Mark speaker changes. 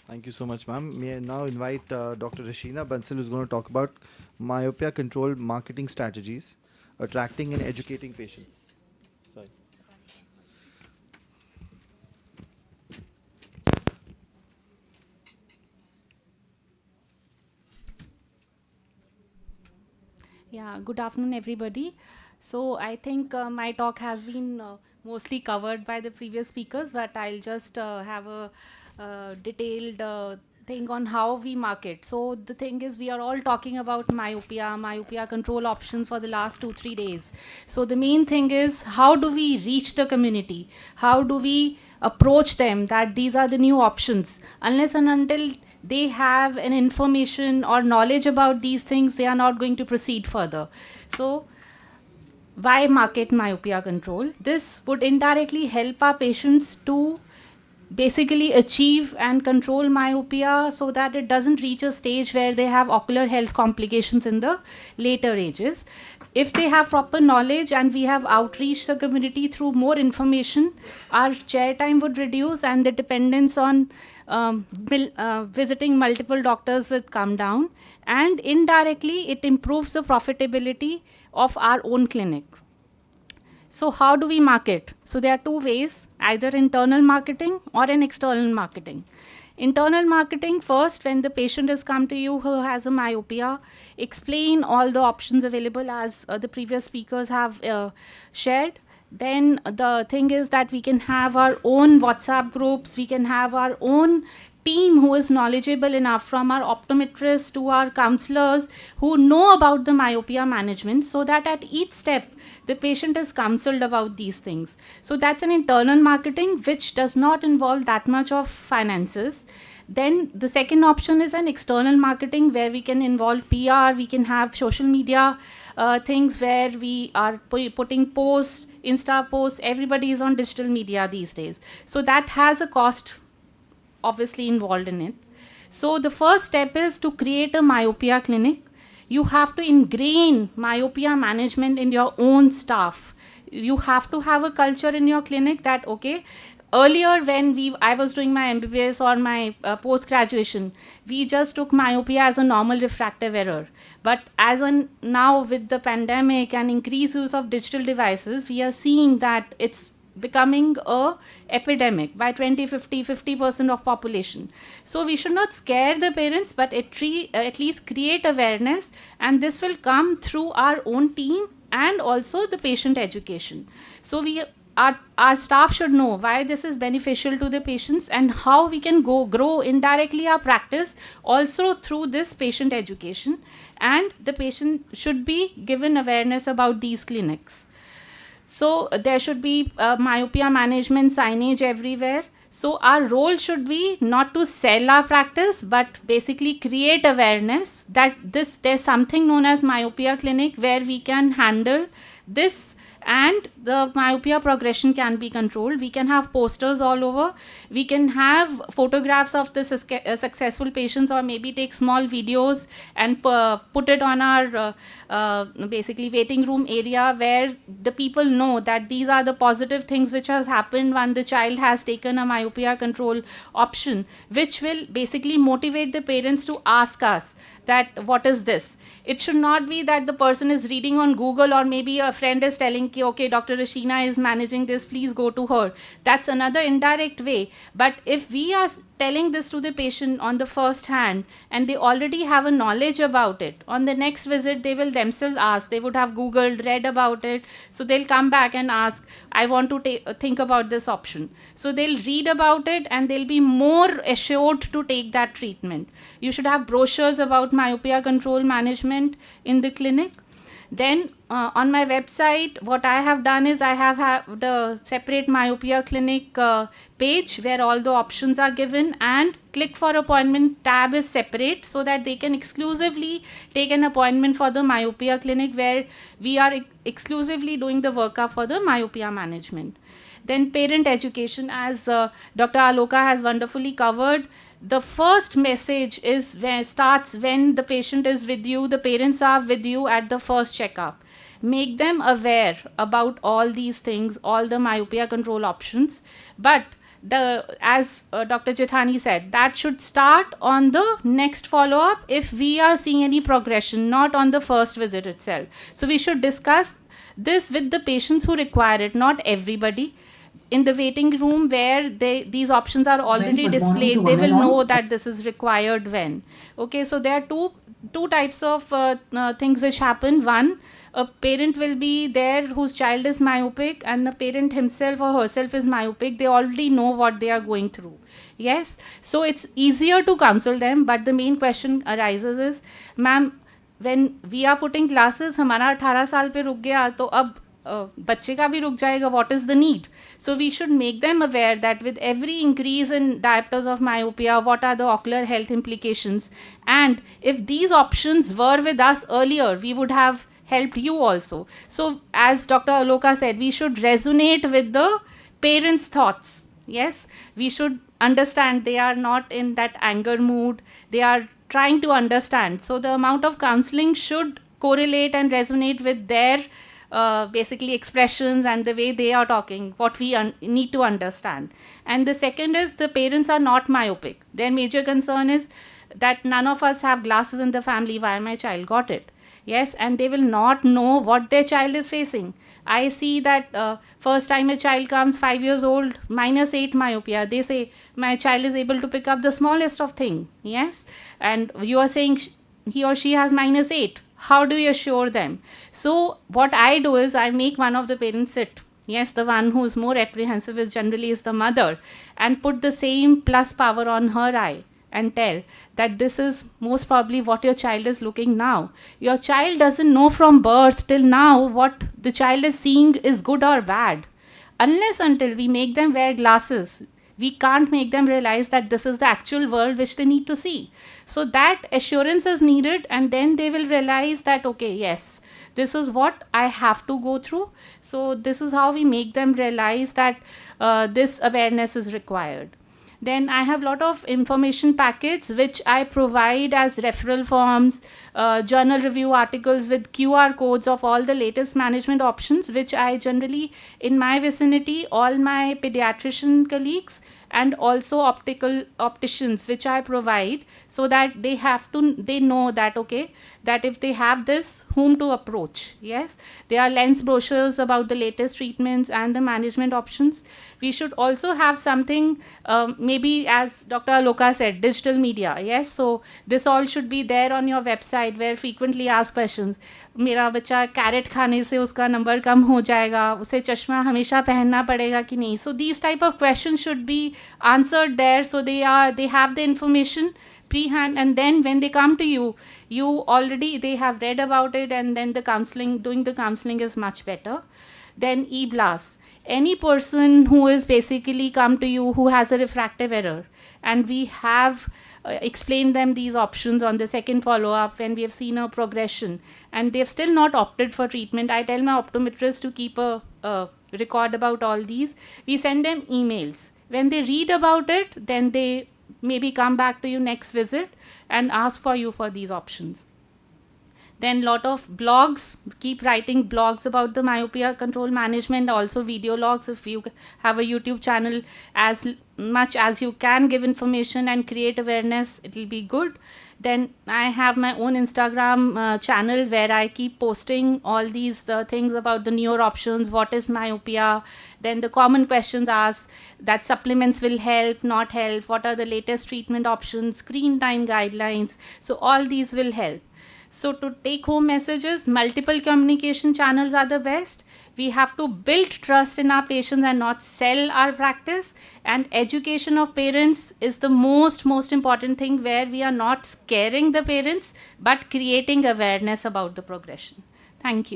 Speaker 1: Thank you so much, ma'am. May I now invite Dr. Rashina Bansal, who's going to talk about myopia control marketing strategies, attracting and educating patients. Sorry.
Speaker 2: Yeah, good afternoon, everybody. So I think my talk has been mostly covered by the previous speakers, but I'll just have a detailed thing on how we market. So the thing is, we are all talking about myopia control options for the last 2 3 days. So the main thing is, how do we reach the community? How do we approach them that these are the new options? Unless and until they have an information or knowledge about these things, they are not going to proceed further. So why market myopia control? This would indirectly help our patients to basically achieve and control myopia so that it doesn't reach a stage where they have ocular health complications in the later ages. If they have proper knowledge and we have outreach the community through more information, our chair time would reduce and the dependence on visiting multiple doctors would come down, and indirectly it improves the profitability of our own clinic. So how do we market? So there are two ways, either internal marketing or an external marketing. Internal marketing, first, when the patient has come to you who has a myopia, explain all the options available as the previous speakers have shared. Then the thing is that we can have our own WhatsApp groups, we can have our own team who is knowledgeable enough, from our optometrists to our counselors who know about the myopia management, so that at each step the patient is counseled about these things. So that's an internal marketing which does not involve that much of finances. Then the second option is an external marketing where we can involve PR, we can have social media things where we are putting posts, Insta posts. Everybody is on digital media these days. So that has a cost obviously involved in it. So the first step is to create a myopia clinic. You have to ingrain myopia management in your own staff. You have to have a culture in your clinic that, okay, earlier when I was doing my MBBS or my post graduation, we just took myopia as a normal refractive error. But as on now, with the pandemic and increased use of digital devices, we are seeing that it's becoming a epidemic by 50% of population. So we should not scare the parents, but at least create awareness, and this will come through our own team and also the patient education. So our staff should know why this is beneficial to the patients and how we can grow indirectly our practice also through this patient education, and the patient should be given awareness about these clinics. So there should be myopia management signage everywhere. So our role should be not to sell our practice, but basically create awareness that there's something known as myopia clinic where we can handle this, and the myopia progression can be controlled. We can have posters all over. We can have photographs of the successful patients, or maybe take small videos and put it on our basically waiting room area, where the people know that these are the positive things which has happened when the child has taken a myopia control option, which will basically motivate the parents to ask us that what is this. It should not be that the person is reading on Google, or maybe a friend is telling, okay, Dr. Rashina is managing this, please go to her. That's another indirect way. But if we are telling this to the patient on the first hand and they already have a knowledge about it, on the next visit they will themselves ask, they would have googled, read about it, so they'll come back and ask, I want to think about this option. So they'll read about it and they'll be more assured to take that treatment. You should have brochures about myopia control management in the clinic. Then on my website, what I have done is I have the separate myopia clinic page where all the options are given, and click for appointment tab is separate, so that they can exclusively take an appointment for the myopia clinic, where we are exclusively doing the workup for the myopia management. Then parent education, as Dr. Aloka has wonderfully covered. The first message is starts when the patient is with you, the parents are with you at the first checkup. Make them aware about all these things, all the myopia control options. But as Dr. Jethani said, that should start on the next follow-up if we are seeing any progression, not on the first visit itself. So we should discuss this with the patients who require it, not everybody. In the waiting room where these options are already displayed, they will know that this is required when. Okay, so there are two types of things which happen. One, a parent will be there whose child is myopic, and the parent himself or herself is myopic. They already know what they are going through. Yes, so it's easier to counsel them, but the main question arises is, ma'am, when we are putting glasses, हमारा 18 साल पे रुक गया, तो अब बच्चे का भी रुक जाएगा. What is the need? So we should make them aware that with every increase in diopters of myopia, what are the ocular health implications? And if these options were with us earlier, we would have helped you also. So as Dr. Aloka said, we should resonate with the parents' thoughts. Yes, we should understand they are not in that anger mood. They are trying to understand. So the amount of counseling should correlate and resonate with their basically expressions and the way they are talking, what we need to understand. And the second is the parents are not myopic. Their major concern is that none of us have glasses in the family, why my child got it. Yes, and they will not know what their child is facing. I see that first time a child comes 5 years old, -8 myopia, they say my child is able to pick up the smallest of thing. Yes, and you are saying he or she has -8. How do you assure them? So what I do is I make one of the parents sit. Yes, the one who is more apprehensive is generally is the mother, and put the same plus power on her eye and tell that this is most probably what your child is looking now. Your child doesn't know from birth till now what the child is seeing is good or bad. Unless until we make them wear glasses, we can't make them realize that this is the actual world which they need to see. So that assurance is needed, and then they will realize that, okay, yes, this is what I have to go through. So this is how we make them realize that this awareness is required. Then I have a lot of information packets which I provide as referral forms, journal review articles with QR codes of all the latest management options, which I generally, in my vicinity, all my pediatrician colleagues and also opticians, which I provide, so that they know that, okay, that if they have this, whom to approach. Yes, there are lens brochures about the latest treatments and the management options. We should also have something, maybe as Dr. Aloka said, digital media. Yes, so this all should be there on your website, where frequently asked questions. मेरा बच्चा carat खाने से उसका number कम हो जाएगा, उसे चश्मा हमेशा पहनना पड़ेगा कि नहीं. So these type of questions should be answered there, so they have the information pre-hand, and then when they come to you already they have read about it, and then doing the counseling is much better. Then e-blast. Any person who is basically come to you who has a refractive error, and we have explained them these options on the second follow-up when we have seen a progression, and they've still not opted for treatment, I tell my optometrist to keep a record about all these. We send them emails. When they read about it, then they maybe come back to you next visit and ask for you for these options. Then lot of blogs, keep writing blogs about the myopia control management, also video logs. If you have a YouTube channel, as much as you can give information and create awareness, it will be good. Then I have my own Instagram channel where I keep posting all these things about the newer options, what is myopia, then the common questions asked, that supplements will help, not help, what are the latest treatment options, screen time guidelines. So all these will help. So to take home messages, multiple communication channels are the best. We have to build trust in our patients and not sell our practice. And education of parents is the most important thing, where we are not scaring the parents, but creating awareness about the progression. Thank you.